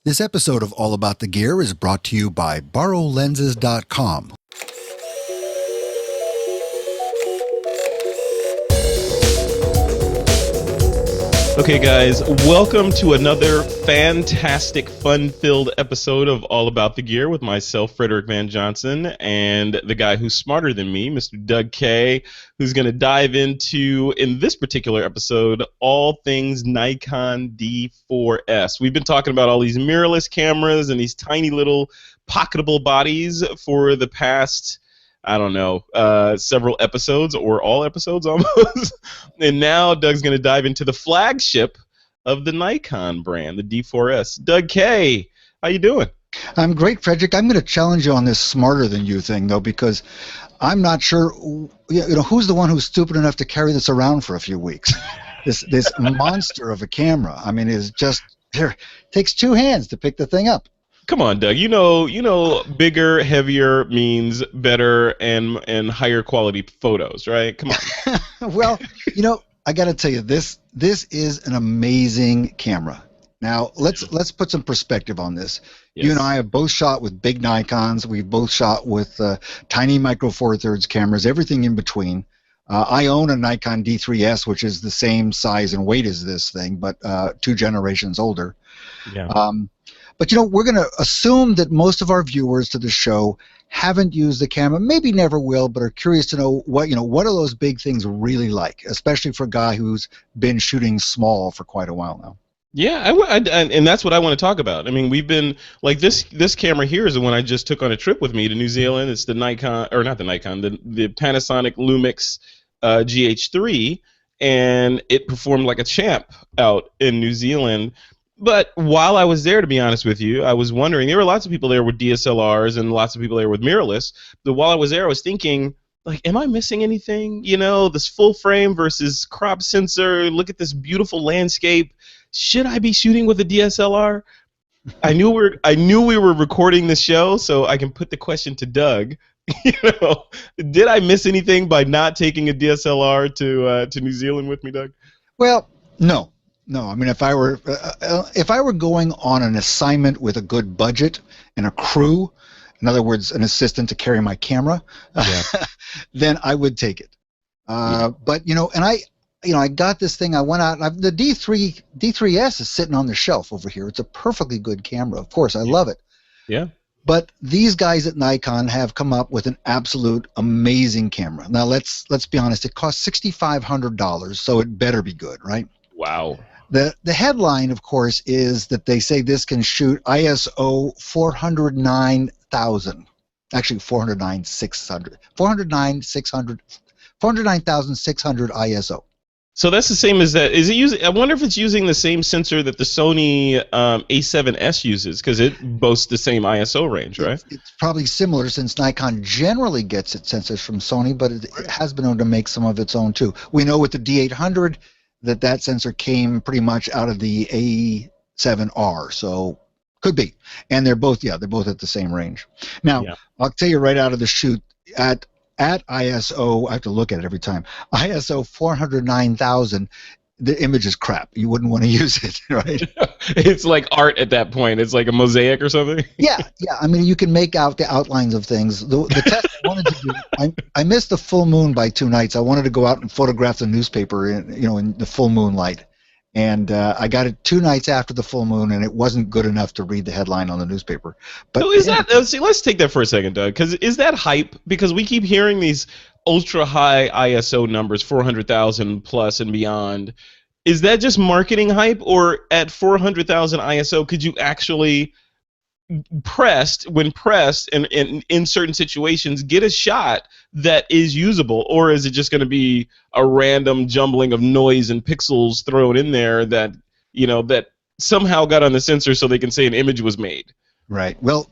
This episode of All About the Gear is brought to you by BorrowLenses.com. Okay, guys, welcome to another fantastic, fun-filled episode of All About the Gear with myself, Frederick Van Johnson, and the guy who's smarter than me, Mr. Doug K., who's going to dive into, in this particular episode, all things Nikon D4s. We've been talking about all these mirrorless cameras and these tiny little pocketable bodies for the past, I don't know, several episodes or all episodes almost. And now Doug's going to dive into the flagship of the Nikon brand, the D4s. Doug K., how you doing? I'm great, Frederick. I'm going to challenge you on this smarter than you thing, though, because I'm not sure, who's the one who's stupid enough to carry this around for a few weeks. This monster of a camera. I mean, is just takes two hands to pick the thing up. Come on, Doug. You know, bigger, heavier means better and higher quality photos, right? Come on. Well, I got to tell you, this is an amazing camera. Now, let's put some perspective on this. Yes. You and I have both shot with big Nikons. We've both shot with tiny micro four thirds cameras, everything in between. I own a Nikon D3s, which is the same size and weight as this thing, but 2 generations older. Yeah. But we're going to assume that most of our viewers to the show haven't used the camera, maybe never will, but are curious to know what are those big things really like, especially for a guy who's been shooting small for quite a while now. Yeah, and that's what I want to talk about. I mean, we've been like this camera here is the one I just took on a trip with me to New Zealand. It's the Nikon, or not the Nikon, the Panasonic Lumix GH3, and it performed like a champ out in New Zealand. But while I was there, to be honest with you, I was wondering, there were lots of people there with DSLRs and lots of people there with mirrorless. But while I was there, I was thinking, like, am I missing anything? This full frame versus crop sensor. Look at this beautiful landscape. Should I be shooting with a DSLR? I knew we were recording the show, so I can put the question to Doug. Did I miss anything by not taking a DSLR to New Zealand with me, Doug? Well, no. No, I mean, if I were going on an assignment with a good budget and a crew, in other words, an assistant to carry my camera, then I would take it. But and I got this thing. I went out. The D3s is sitting on the shelf over here. It's a perfectly good camera. Of course, I love it. Yeah. But these guys at Nikon have come up with an absolute amazing camera. Now let's be honest. It costs $6,500, so it better be good, right? Wow. The headline, of course, is that they say this can shoot ISO 409,000. Actually, 409,600 ISO. So that's the same as that. Is it using? I wonder if it's using the same sensor that the Sony A7S uses, because it boasts the same ISO range, right? It's probably similar, since Nikon generally gets its sensors from Sony, but it has been known to make some of its own too. We know with the D800 that sensor came pretty much out of the A7R, so could be. And they're both at the same range. Now, I'll tell you right out of the chute, at ISO, I have to look at it every time, ISO 409,000, the image is crap. You wouldn't want to use it, right? It's like art at that point. It's like a mosaic or something. Yeah. I mean, you can make out the outlines of things. The test I wanted to do, I missed the full moon by 2 nights. I wanted to go out and photograph the newspaper in the full moonlight. And I got it 2 nights after the full moon, and it wasn't good enough to read the headline on the newspaper. But so is that? Let's take that for a second, Doug. Because is that hype? Because we keep hearing these ultra high ISO numbers, 400,000 plus and beyond. Is that just marketing hype, or at 400,000 ISO, could you actually when pressed and in certain situations get a shot that is usable, or is it just going to be a random jumbling of noise and pixels thrown in there that that somehow got on the sensor so they can say an image was made? Right. Well,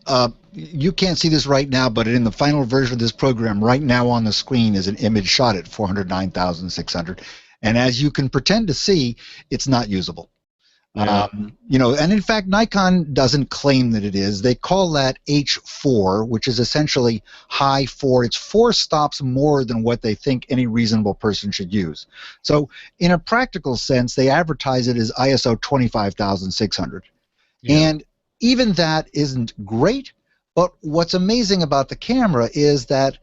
you can't see this right now, but in the final version of this program, right now on the screen is an image shot at 409,600, and as you can pretend to see, it's not usable. Yeah. And in fact, Nikon doesn't claim that it is. They call that H4, which is essentially high 4. It's 4 stops more than what they think any reasonable person should use. So in a practical sense, they advertise it as ISO 25,600. Yeah. And even that isn't great, but what's amazing about the camera is that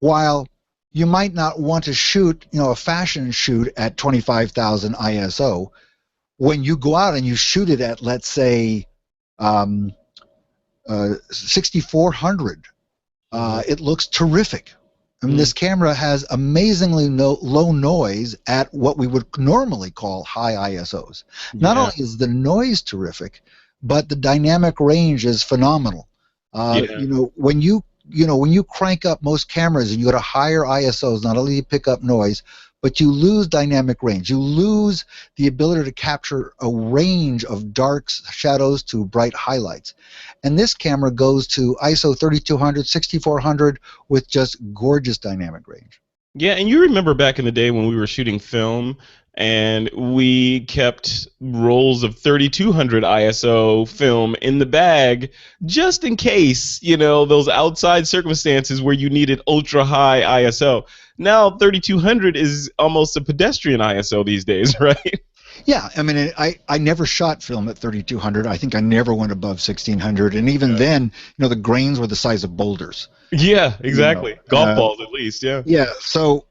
while you might not want to shoot, a fashion shoot at 25,000 ISO, when you go out and you shoot it at, let's say, 6400, it looks terrific. I mean, this camera has amazingly low noise at what we would normally call high ISOs. Not only is the noise terrific, but the dynamic range is phenomenal. When you crank up most cameras and you go to higher ISOs, not only do you pick up noise, but you lose dynamic range. You lose the ability to capture a range of darks, shadows to bright highlights. And this camera goes to ISO 3200, 6400 with just gorgeous dynamic range. Yeah, and you remember back in the day when we were shooting film and we kept rolls of 3200 ISO film in the bag just in case, those outside circumstances where you needed ultra high ISO. Now 3200 is almost a pedestrian ISO these days, right? Yeah, I mean, I never shot film at 3200. I think I never went above 1600, and even then, the grains were the size of boulders. Yeah, exactly. Golf balls, at least. Yeah. Yeah. So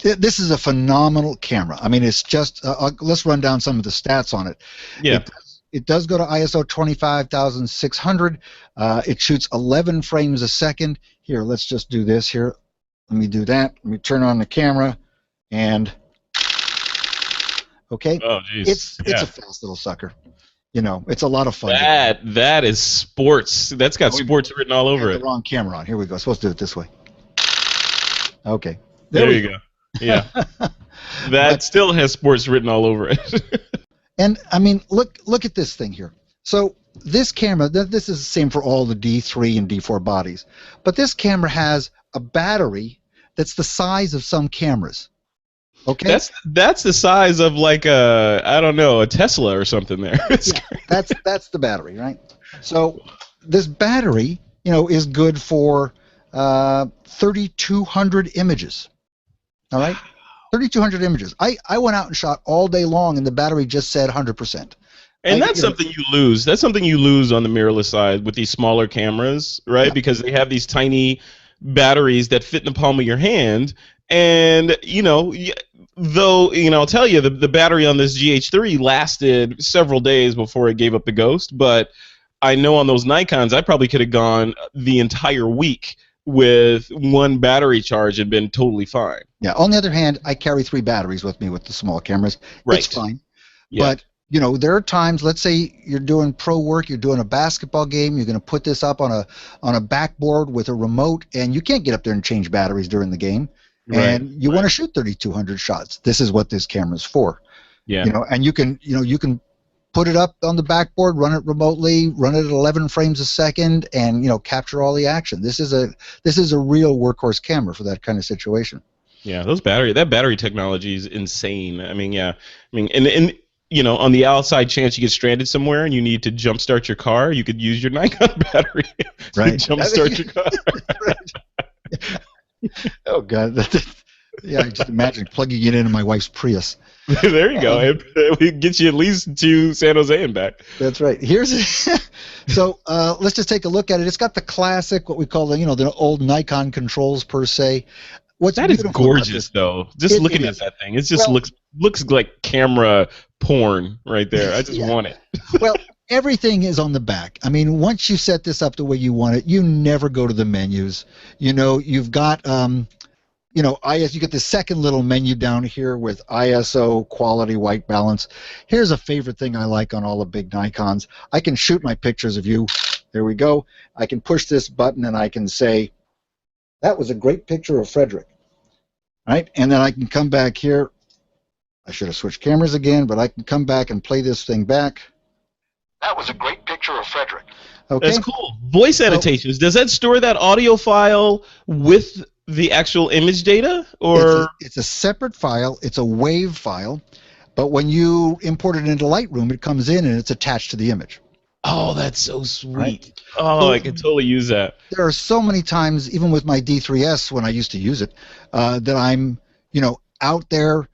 this is a phenomenal camera. I mean, it's just. Let's run down some of the stats on it. Yeah. It does go to ISO 25,600. It shoots 11 frames a second. Here, let's just do this here. Let me do that. Let me turn on the camera, and okay. Oh, geez. It's a fast little sucker. It's a lot of fun. That is sports. That's got sports written all over it. The wrong camera on. Here we go. Supposed to do it this way. Okay. There you go. Yeah. That still has sports written all over it. And I mean, look at this thing here. So this camera, this is the same for all the D3 and D4 bodies, but this camera has a battery that's the size of some cameras. Okay. That's the size of like a Tesla or something there. Yeah, that's the battery, right? So this battery, is good for 3,200 images. All right, 3,200 images. I went out and shot all day long, and the battery just said 100%. And that's something you lose. That's something you lose on the mirrorless side with these smaller cameras, right? Yeah. Because they have these tiny batteries that fit in the palm of your hand, and though I'll tell you the battery on this GH3 lasted several days before it gave up the ghost, but I know on those Nikons I probably could have gone the entire week with one battery charge and been totally fine. Yeah. On the other hand, I carry 3 batteries with me with the small cameras. Right. It's fine. Yeah. But there are times, let's say you're doing pro work, you're doing a basketball game, you're going to put this up on a backboard with a remote, and you can't get up there and change batteries during the game. Right. And you want to shoot 3,200 shots. This is what this camera's for. Yeah. And you can put it up on the backboard, run it remotely, run it at 11 frames a second, and capture all the action. This is a real workhorse camera for that kind of situation. Yeah, that battery technology is insane. I mean, yeah. I mean, and on the outside chance you get stranded somewhere and you need to jumpstart your car, you could use your Nikon battery to jumpstart your car. Right. Oh God! Yeah, I just imagine plugging it into my wife's Prius. There you go. It gets you at least to San Jose and back. That's right. So let's just take a look at it. It's got the classic, what we call the old Nikon controls per se. That is gorgeous, though. Just looking at that thing, it just looks like camera porn right there. I just want it. Well, everything is on the back. I mean, once you set this up the way you want it, you never go to the menus. You've got you get the second little menu down here with ISO, quality, white balance. Here's a favorite thing I like on all the big Nikons. I can shoot my pictures of you. There we go. I can push this button and I can say, that was a great picture of Frederick. Right? And then I can come back here. I should have switched cameras again, but I can come back and play this thing back. That was a great picture of Frederick. Okay. That's cool. Voice annotations. Does that store that audio file with the actual image data, or it's a separate file? It's a WAV file, but when you import it into Lightroom, it comes in and it's attached to the image. Oh, that's so sweet. Right? Oh, so I can totally use that. There are so many times, even with my D3s when I used to use it, that I'm out there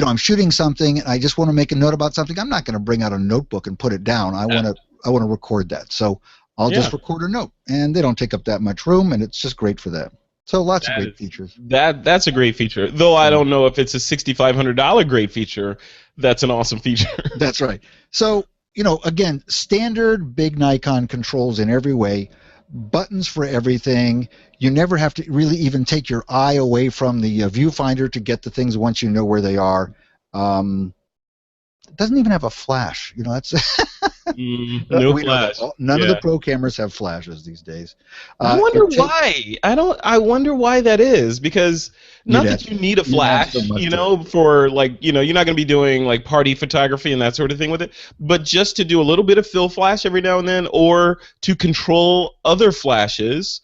I'm shooting something and I just want to make a note about something, I'm not going to bring out a notebook and put it down. I want to record that. So I'll just record a note, and they don't take up that much room, and it's just great for that. So lots of great features. That's a great feature. Though I don't know if it's a $6,500 great feature, that's an awesome feature. That's right. So, again, standard big Nikon controls in every way, buttons for everything. You never have to really even take your eye away from the viewfinder to get the things once you know where they are. It doesn't even have a flash. That's no flash. None of the pro cameras have flashes these days. I wonder why. I wonder why that is, because not that you need a flash, for you're not going to be doing like party photography and that sort of thing with it, but just to do a little bit of fill flash every now and then, or to control other flashes.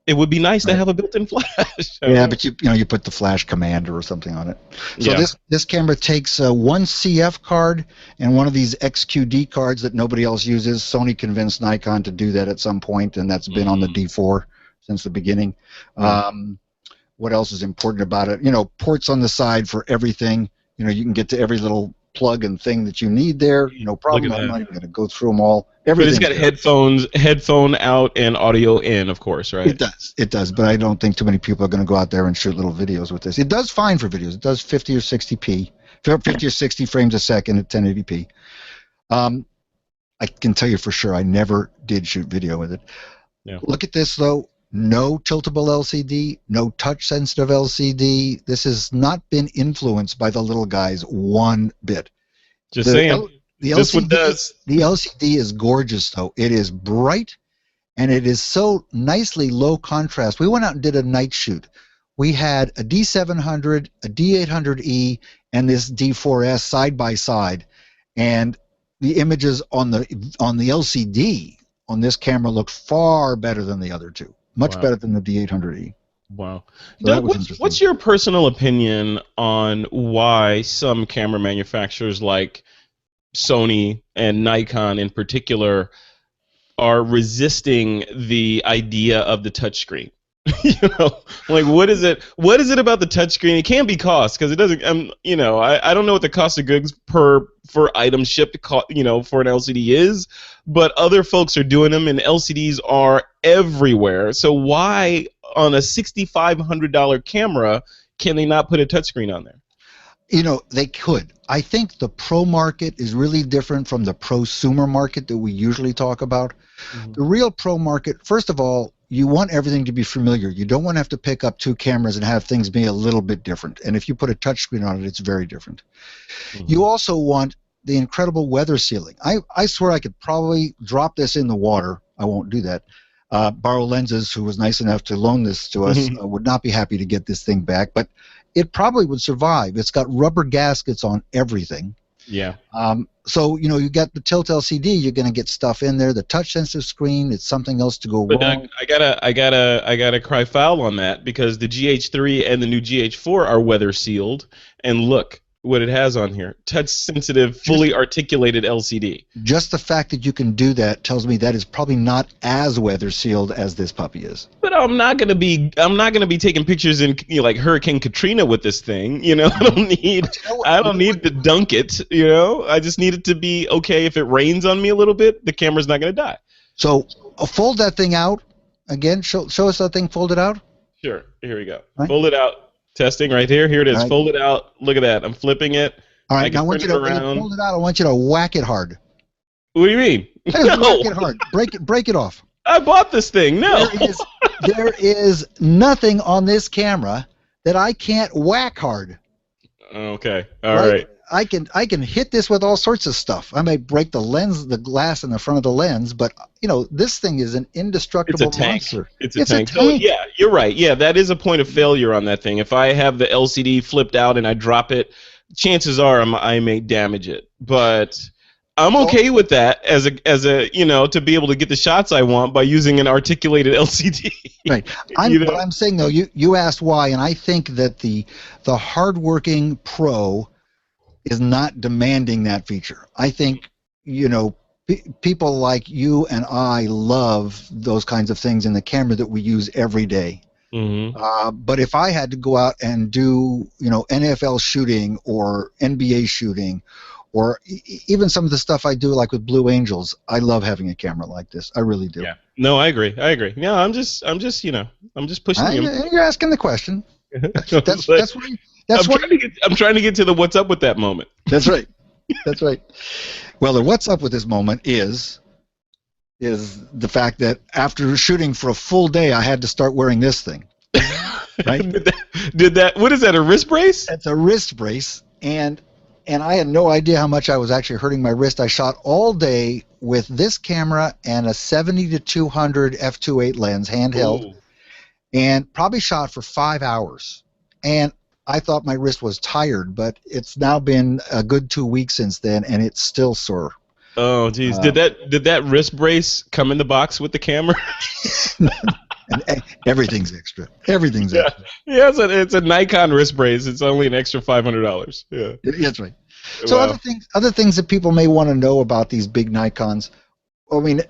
It would be nice to have a built-in flash. Yeah, but you put the flash commander or something on it. So this camera takes one CF card and one of these XQD cards that nobody else uses. Sony convinced Nikon to do that at some point, and that's been on the D4 since the beginning. What else is important about it? Ports on the side for everything. You can get to every little plug and thing that you need there. No problem. I'm not even going to go through them all. But it's got headphone out and audio in, of course, right? It does, but I don't think too many people are going to go out there and shoot little videos with this. It does fine for videos. It does 50 or 60p, 50 or 60 frames a second at 1080p. I can tell you for sure I never did shoot video with it. Yeah. Look at this, though. No tiltable LCD, no touch-sensitive LCD. This has not been influenced by the little guys one bit. Just saying. This one does. The LCD is gorgeous, though. It is bright, and it is so nicely low contrast. We went out and did a night shoot. We had a D700, a D800E, and this D4s side by side, and the images on the LCD on this camera looked far better than the other two. Much better than the D800E. Wow. So Doug, what's your personal opinion on why some camera manufacturers like Sony and Nikon in particular are resisting the idea of the touchscreen? What is it about the touchscreen? It can't be cost, because it doesn't. I don't know what the cost of goods for item shipped, for an LCD is, but other folks are doing them, and LCDs are everywhere. So why on a $6,500 camera can they not put a touchscreen on there? They could. I think the pro market is really different from the prosumer market that we usually talk about. Mm-hmm. The real pro market, first of all, you want everything to be familiar. You don't want to have to pick up two cameras and have things be a little bit different. And if you put a touchscreen on it, it's very different. Mm-hmm. You also want the incredible weather sealing. I swear I could probably drop this in the water. I won't do that. Borrow Lenses, who was nice enough to loan this to us, would not be happy to get this thing back. But it probably would survive. It's got rubber gaskets on everything. Yeah. So you got the tilt LCD. You're going to get stuff in there. The touch sensitive screen. It's something else to go wrong. I gotta cry foul on that, because the GH3 and the new GH4 are weather sealed. And look what it has on here: touch sensitive, fully articulated LCD. Just the fact that you can do that tells me that is probably not as weather sealed as this puppy is. But I'm not gonna be taking pictures in like Hurricane Katrina with this thing. I don't need to dunk it. I just need it to be okay. If it rains on me a little bit, the camera's not gonna die. So fold that thing out again. Show us that thing folded out. Sure. Here we go. Right. Fold it out. Testing right here. Here it is. Right. Fold it out. Look at that. I'm flipping it. All right. Now I want you to fold it out. I want you to whack it hard. What do you mean? No. Whack it hard. Break it off. I bought this thing. No. There is nothing on this camera that I can't whack hard. Okay. All right. I can hit this with all sorts of stuff. I may break the glass in the front of the lens, but this thing is an indestructible monster. It's a tank. So, yeah, you're right. Yeah, that is a point of failure on that thing. If I have the LCD flipped out and I drop it, chances are I may damage it. But I'm okay with that as a to be able to get the shots I want by using an articulated LCD. Right. But I'm saying though, you asked why, and I think that the hardworking pro is not demanding that feature. I think, people like you and I love those kinds of things in the camera that we use every day. Mm-hmm. But if I had to go out and do, NFL shooting or NBA shooting, or even some of the stuff I do, like with Blue Angels, I love having a camera like this. I really do. Yeah. No, I agree. Yeah, I'm just pushing you. You're asking the question. That's Like, that's what. That's what. I'm trying to get to the what's up with that moment. That's right. That's right. Well, the what's up with this moment is the fact that after shooting for a full day, I had to start wearing this thing. Right? Did that? What is that? A wrist brace? It's a wrist brace, and I had no idea how much I was actually hurting my wrist. I shot all day with this camera and a 70-200 f2.8 lens, handheld, Ooh. and probably shot for 5 hours. And I thought my wrist was tired, but it's now been a good 2 weeks since then, and it's still sore. Oh, geez. Did that wrist brace come in the box with the camera? And everything's extra. Everything's extra. Yeah, it's a Nikon wrist brace. It's only an extra $500. Yeah. That's right. So Wow. other things that people may want to know about these big Nikons. I mean,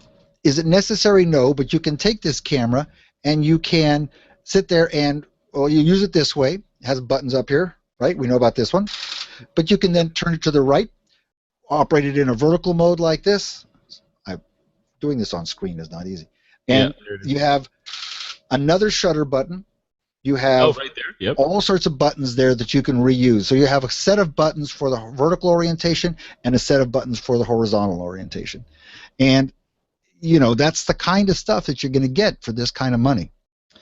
is it necessary? No, but you can take this camera and you can sit there and, well, you use it this way. It has buttons up here, right? We know about this one. But you can then turn it to the right, operate it in a vertical mode like this. Doing this on screen is not easy. And you have another shutter button. You have right there. Yep. all sorts of buttons there that you can reuse. So you have a set of buttons for the vertical orientation and a set of buttons for the horizontal orientation. And, that's the kind of stuff that you're going to get for this kind of money.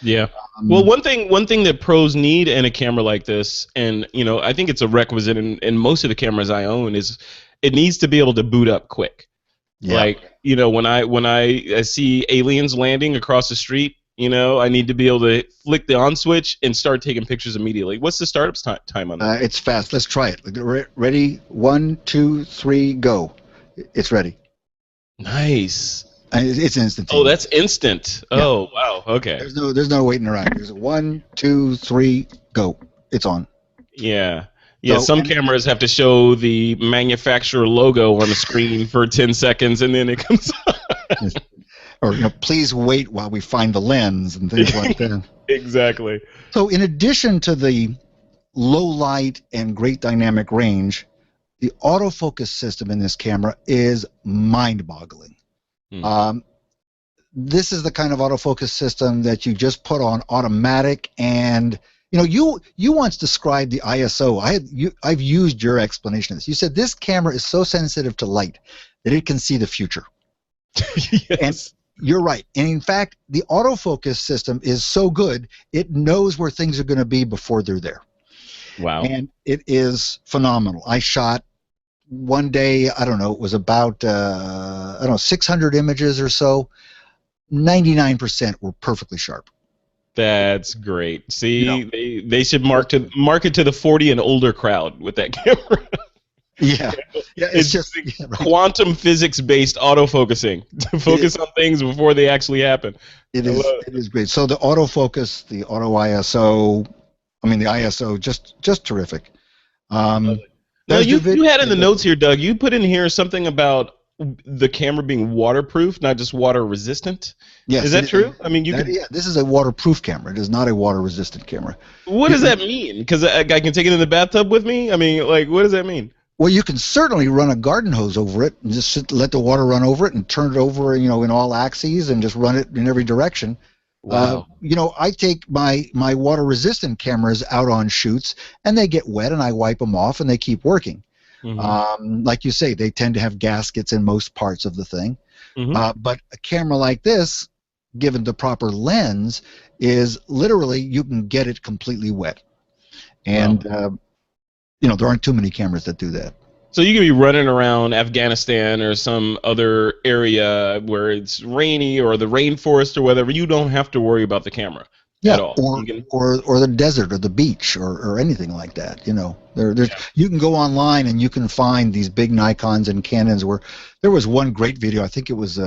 Yeah. Well, one thing that pros need in a camera like this, and I think it's a requisite in most of the cameras I own, is it needs to be able to boot up quick. Yeah. Like, when I see aliens landing across the street, I need to be able to flick the on switch and start taking pictures immediately. What's the startup time on that? It's fast. Let's try it. Ready? 1, 2, 3, go. It's ready. Nice. It's instantaneous. Oh, that's instant. Yeah. Oh, wow. Okay. There's no waiting around. There's 1, 2, 3, go. It's on. Yeah. Yeah, So- some cameras have to show the manufacturer logo on the screen for 10 seconds and then it comes on. Or please wait while we find the lens and things like that. Exactly. So in addition to the low light and great dynamic range, the autofocus system in this camera is mind-boggling. This is the kind of autofocus system that you just put on automatic, and you once described the ISO. I've used your explanation of this. You said this camera is so sensitive to light that it can see the future. Yes. And you're right. And in fact, the autofocus system is so good, it knows where things are going to be before they're there. Wow. And it is phenomenal. I shot one day, I don't know, it was about 600 images or so. 99% were perfectly sharp. That's great. See, they should market to the 40 and older crowd with that camera. Yeah, it's just quantum physics-based autofocusing to focus on things before they actually happen. It is great. So the autofocus, the auto ISO, the ISO, just terrific. Now you had in the notes here, Doug. You put in here something about the camera being waterproof, not just water resistant. Yes, is that true? This is a waterproof camera. It is not a water resistant camera. What does that mean? Because I can take it in the bathtub with me. What does that mean? Well, you can certainly run a garden hose over it and just let the water run over it and turn it over, in all axes and just run it in every direction. Wow. I take my water-resistant cameras out on shoots, and they get wet, and I wipe them off, and they keep working. Mm-hmm. Like you say, they tend to have gaskets in most parts of the thing. Mm-hmm. But a camera like this, given the proper lens, is literally you can get it completely wet. And there aren't too many cameras that do that. So you could be running around Afghanistan or some other area where it's rainy or the rainforest or whatever. You don't have to worry about the camera at all. Or the desert or the beach or anything like that. You can go online and you can find these big Nikons and Canons. Where there was one great video. I think it was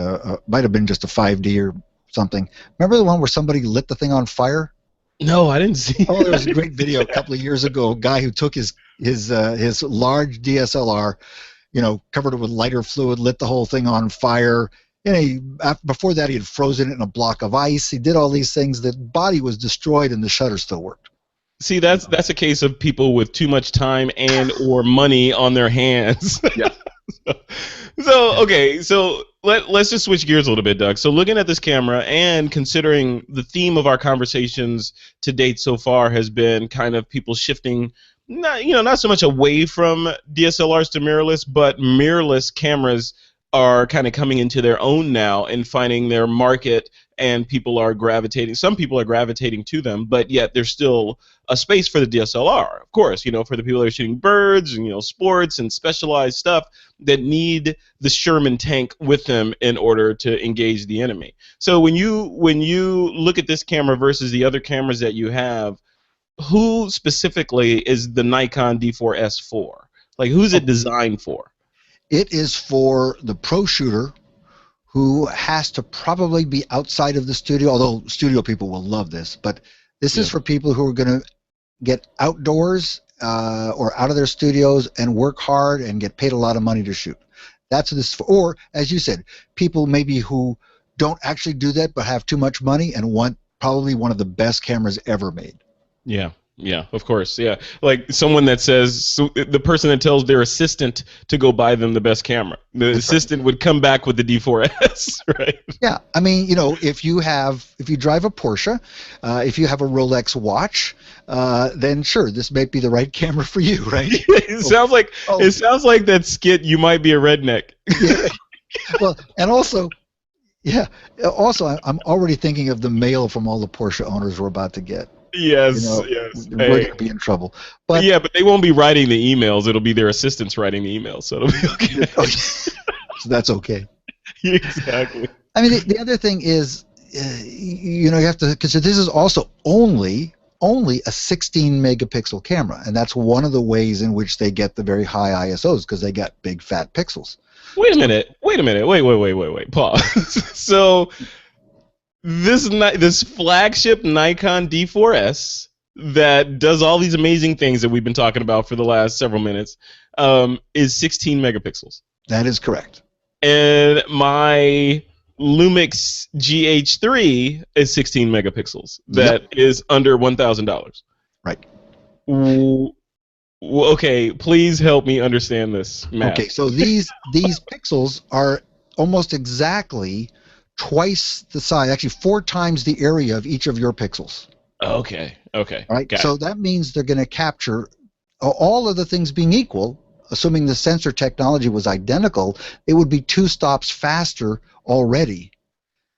might have been just a 5D or something. Remember the one where somebody lit the thing on fire? No, I didn't see. Oh, there was a great video a couple of years ago. A guy who took his large DSLR, covered it with lighter fluid, lit the whole thing on fire. before that he had frozen it in a block of ice. He did all these things. The body was destroyed and the shutter still worked. See, that's a case of people with too much time and or money on their hands. Yeah. So let's just switch gears a little bit, Doug. So looking at this camera and considering the theme of our conversations to date so far has been kind of people shifting, not so much away from DSLRs to mirrorless, but mirrorless cameras are kind of coming into their own now and finding their market, and some people are gravitating to them, but yet there's still a space for the DSLR, of course, for the people that are shooting birds and, sports and specialized stuff that need the Sherman tank with them in order to engage the enemy. So when you look at this camera versus the other cameras that you have, who specifically is the Nikon D4s for? Like, who's it designed for? It is for the pro shooter who has to probably be outside of the studio, although studio people will love this, but this is for people who are going to get outdoors or out of their studios and work hard and get paid a lot of money to shoot. That's what this is for. Or, as you said, people maybe who don't actually do that but have too much money and want probably one of the best cameras ever made. Yeah, of course. Yeah, like someone that says, the person that tells their assistant to go buy them the best camera. The assistant would come back with the D4s, right? Yeah, I mean, if you drive a Porsche, if you have a Rolex watch, then sure, this may be the right camera for you, right? It sounds like that skit. You might be a redneck. Yeah. Well, and also, I'm already thinking of the mail from all the Porsche owners we're about to get. Yes. We're going to be in trouble. But they won't be writing the emails. It'll be their assistants writing the emails, so it'll be okay. So that's okay. Exactly. I mean, the other thing is, you have to consider this is also only a 16 megapixel camera, and that's one of the ways in which they get the very high ISOs, because they got big fat pixels. Wait a minute. Wait. Pause. So this flagship Nikon D4s that does all these amazing things that we've been talking about for the last several minutes is 16 megapixels. That is correct. And my Lumix GH3 is 16 megapixels. That is under $1,000. Right. Okay, please help me understand this math. Okay, so these pixels are almost exactly twice the size, actually 4 times the area of each of your pixels. Okay. Right. So that means they're going to capture all of the things being equal. Assuming the sensor technology was identical, it would be 2 stops faster already.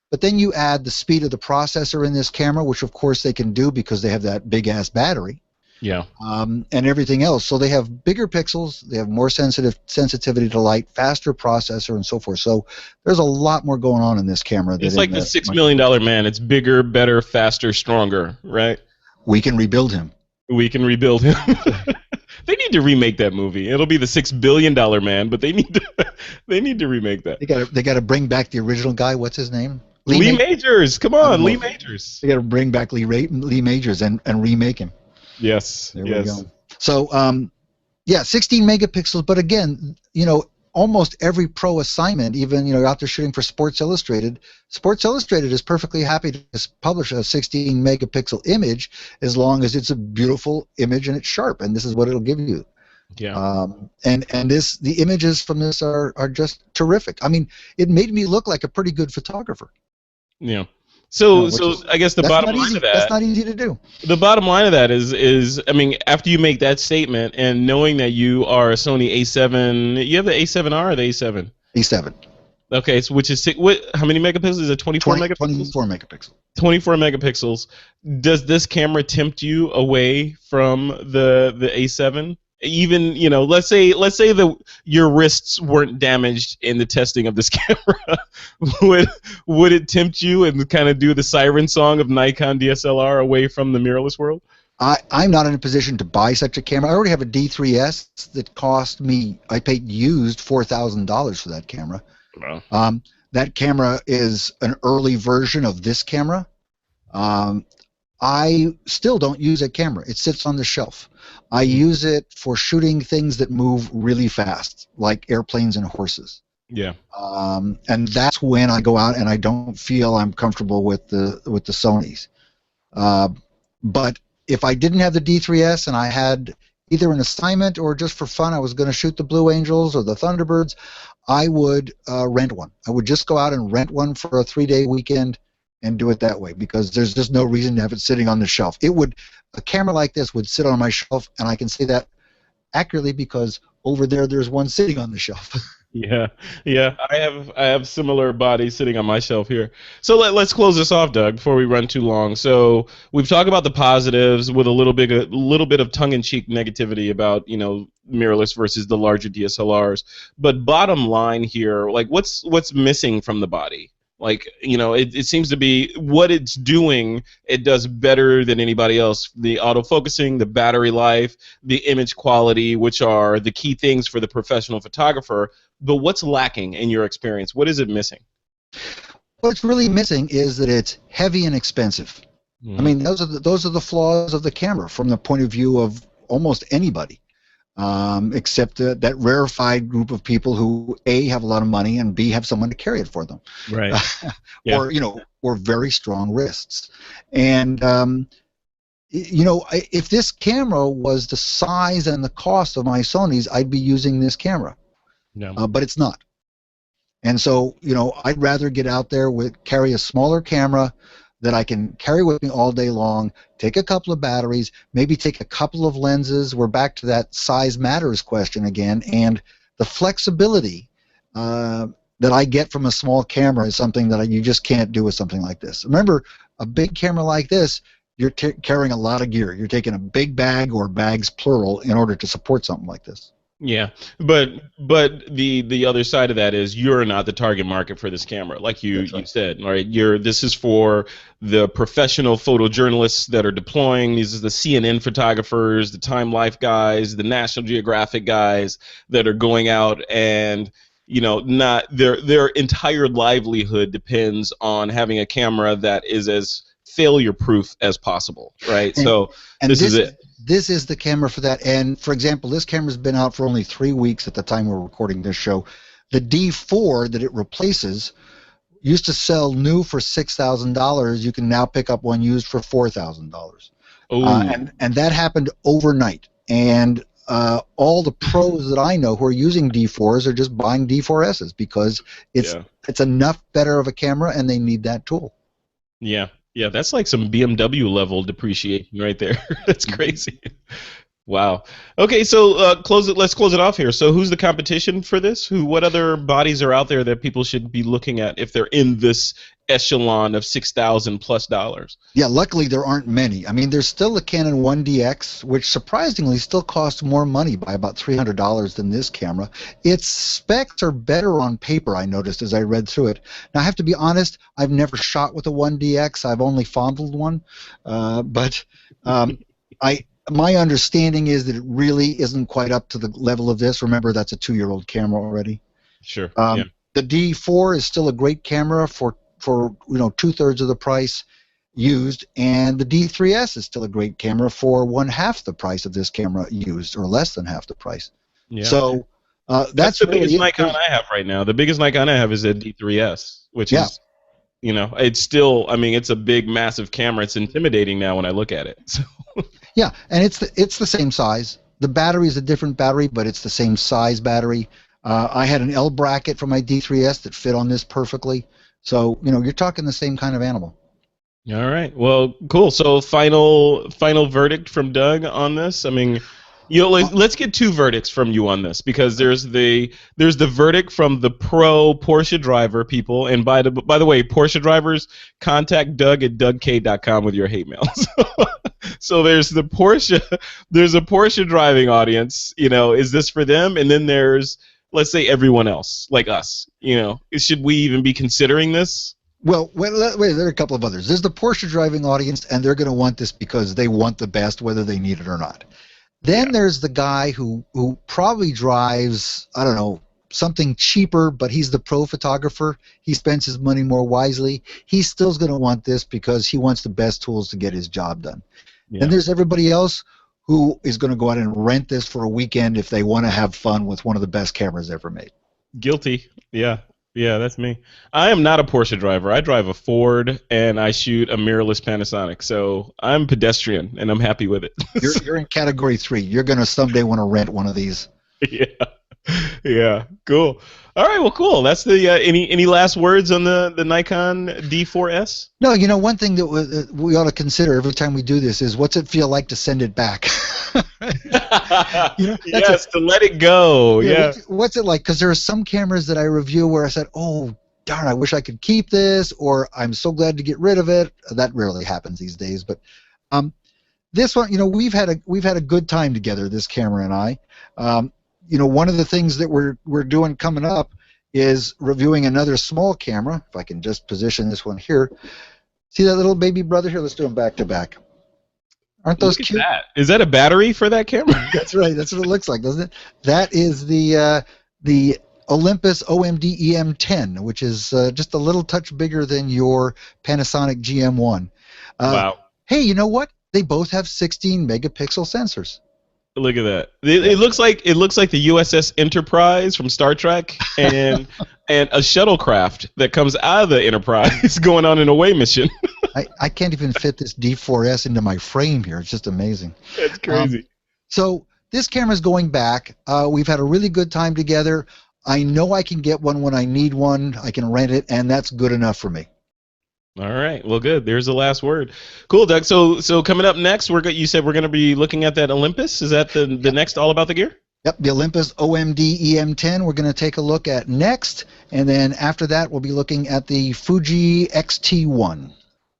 But then you add the speed of the processor in this camera, which of course they can do because they have that big ass battery. Yeah. And everything else. So they have bigger pixels, they have more sensitivity to light, faster processor, and so forth. So there's a lot more going on in this camera. It's like the $6 million man. It's bigger, better, faster, stronger, right? We can rebuild him. We can rebuild him. They need to remake that movie. It'll be the $6 billion man, but they need to remake that. They got to bring back the original guy. What's his name? Lee Majors. Come on, Lee Majors. They got to bring back Lee Majors and remake him. Yes. There we go. So, 16 megapixels. But again, almost every pro assignment, even out there shooting for Sports Illustrated is perfectly happy to publish a 16 megapixel image as long as it's a beautiful image and it's sharp, and this is what it'll give you. Yeah. And the images from this are just terrific. I mean, it made me look like a pretty good photographer. Yeah. So I guess the bottom line of that, that's not easy to do. The bottom line of that is I mean, after you make that statement and knowing that you are a Sony A7, you have the A7R or the A7? A7. Okay, so how many megapixels is it? 24 megapixels? 24 megapixels. 24 megapixels. Does this camera tempt you away from the A7? Even, let's say your wrists weren't damaged in the testing of this camera, would it tempt you and kind of do the siren song of Nikon DSLR away from the mirrorless world? I'm not in a position to buy such a camera. I already have a D3s that cost me, I paid used $4,000 for that camera. Wow. That camera is an early version of this camera. I still don't use that camera. It sits on the shelf. I use it for shooting things that move really fast, like airplanes and horses. Yeah. And that's when I go out and I don't feel I'm comfortable with the Sonys. Uh, but if I didn't have the D3S and I had either an assignment or just for fun, I was going to shoot the Blue Angels or the Thunderbirds, I would rent one. I would just go out and rent one for a 3-day weekend and do it that way, because there's just no reason to have it sitting on the shelf. A camera like this would sit on my shelf, and I can say that accurately because over there's one sitting on the shelf. Yeah, yeah. I have similar bodies sitting on my shelf here. So let's close this off, Doug, before we run too long. So we've talked about the positives with a little bit of tongue-in-cheek negativity about mirrorless versus the larger DSLRs. But bottom line here, like what's missing from the body? Like, it seems to be what it's doing, it does better than anybody else. The autofocusing, the battery life, the image quality, which are the key things for the professional photographer. But what's lacking in your experience? What is it missing? What's really missing is that it's heavy and expensive. I mean, those are the flaws of the camera from the point of view of almost anybody. Except that rarefied group of people who A, have a lot of money, and B, have someone to carry it for them, right? Yeah. or very strong wrists. And if this camera was the size and the cost of my Sonys, I'd be using this camera. No. But it's not. And so I'd rather get out there carry a smaller camera that I can carry with me all day long, take a couple of batteries, maybe take a couple of lenses. We're back to that size matters question again, and the flexibility that I get from a small camera is something that you just can't do with something like this. Remember, a big camera like this, you're carrying a lot of gear. You're taking a big bag, or bags plural, in order to support something like this. Yeah, but the other side of that is you're not the target market for this camera, like you said, right? This is for the professional photojournalists that are deploying. These are the CNN photographers, the Time Life guys, the National Geographic guys that are going out and not their entire livelihood depends on having a camera that is as failure proof as possible, right? And this is it. This is the camera for that. And for example, this camera's been out for only 3 weeks at the time we're recording this show. The D4 that it replaces used to sell new for $6,000. You can now pick up one used for $4,000. And that happened overnight. And all the pros that I know who are using D4s are just buying D4s because it's enough better of a camera, and they need that tool. Yeah. Yeah, that's like some BMW level depreciation right there. That's crazy. Wow. Okay, so let's close it off here. So who's the competition for this? What other bodies are out there that people should be looking at if they're in this echelon of $6,000+? Yeah, luckily there aren't many. I mean, there's still the Canon 1DX, which surprisingly still costs more money by about $300 than this camera. Its specs are better on paper, I noticed as I read through it. Now, I have to be honest, I've never shot with a 1DX. I've only fondled one. My understanding is that it really isn't quite up to the level of this. Remember, that's a 2-year-old camera already. Sure. The D4 is still a great camera for 2/3 of the price used, and the D3S is still a great camera for 1/2 the price of this camera used, or less than half the price. Yeah. So that's the biggest Nikon I have right now. The biggest Nikon I have is a D3S, which is, it's still, I mean, it's a big, massive camera. It's intimidating now when I look at it. So. Yeah, and it's the same size. The battery is a different battery, but it's the same size battery. I had an L bracket for my D3S that fit on this perfectly. So, you're talking the same kind of animal. All right. Well, cool. So final verdict from Doug on this. I mean, let's get 2 verdicts from you on this, because there's the verdict from the pro Porsche driver people, and by the way, Porsche drivers, contact Doug at dougk.com with your hate mails. So there's a Porsche driving audience. Is this for them? And then there's, let's say, everyone else like us. Should we even be considering this? Well, wait, there are a couple of others. There's the Porsche driving audience, and they're going to want this because they want the best, whether they need it or not. Then there's the guy who probably drives, I don't know, something cheaper, but he's the pro photographer. He spends his money more wisely. He still's going to want this because he wants the best tools to get his job done. Yeah. Then there's everybody else who is going to go out and rent this for a weekend if they want to have fun with one of the best cameras ever made. Guilty. Yeah. Yeah, that's me. I am not a Porsche driver. I drive a Ford and I shoot a mirrorless Panasonic. So I'm pedestrian and I'm happy with it. You're in category 3. You're going to someday want to rent one of these. Yeah. Yeah. Cool. All right. Well, cool. That's the any last words on the Nikon D4s? No, one thing that we ought to consider every time we do this is what's it feel like to send it back? Yes, to let it go. Yeah. What's it like? Because there are some cameras that I review where I said, "Oh, darn, I wish I could keep this," or "I'm so glad to get rid of it." That rarely happens these days, but this one, we've had a good time together. This camera and I. One of the things that we're doing coming up is reviewing another small camera. If I can just position this one here. See that little baby brother here? Let's do them back to back. Aren't those cute? That. Is that a battery for that camera? That's right. That's what it looks like, doesn't it? That is the Olympus OMD EM10, which is just a little touch bigger than your Panasonic GM1. Wow. Hey, you know what? They both have 16 megapixel sensors. Look at that. It looks like the USS Enterprise from Star Trek and a shuttlecraft that comes out of the Enterprise going on an away mission. I can't even fit this D4s into my frame here. It's just amazing. That's crazy. So this camera's going back. We've had a really good time together. I know I can get one when I need one. I can rent it, and that's good enough for me. All right. Well, good. There's the last word. Cool, Doug. So coming up next, you said we're going to be looking at that Olympus. Is that the next All About the Gear? Yep, the Olympus OMD EM10 we're going to take a look at next, and then after that we'll be looking at the Fuji X-T1.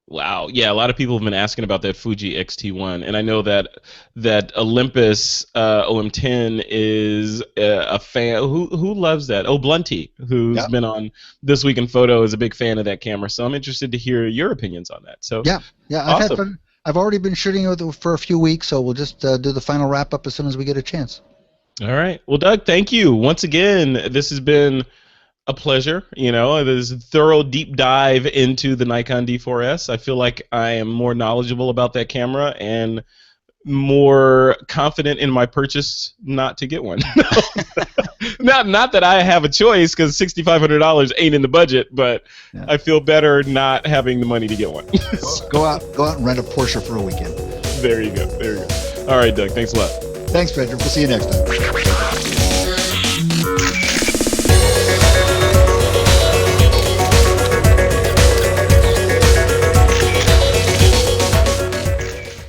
Wow. Yeah, a lot of people have been asking about that Fuji X-T1, and I know that Olympus OM10 is a fan. Who loves that? Oh, Blunty, who's been on This Week in Photo, is a big fan of that camera. So I'm interested to hear your opinions on that. So yeah, awesome. I've had fun. I've already been shooting it for a few weeks, so we'll just do the final wrap up as soon as we get a chance. All right. Well, Doug, thank you once again. This has been a pleasure. There's a thorough deep dive into the Nikon D4s. I feel like I am more knowledgeable about that camera and more confident in my purchase not to get one. Not that I have a choice, because $6,500 ain't in the budget, but yeah. I feel better not having the money to get one. Go out and rent a Porsche for a weekend. There you go. All right, Doug. Thanks a lot. Thanks, Frederick. We'll see you next time.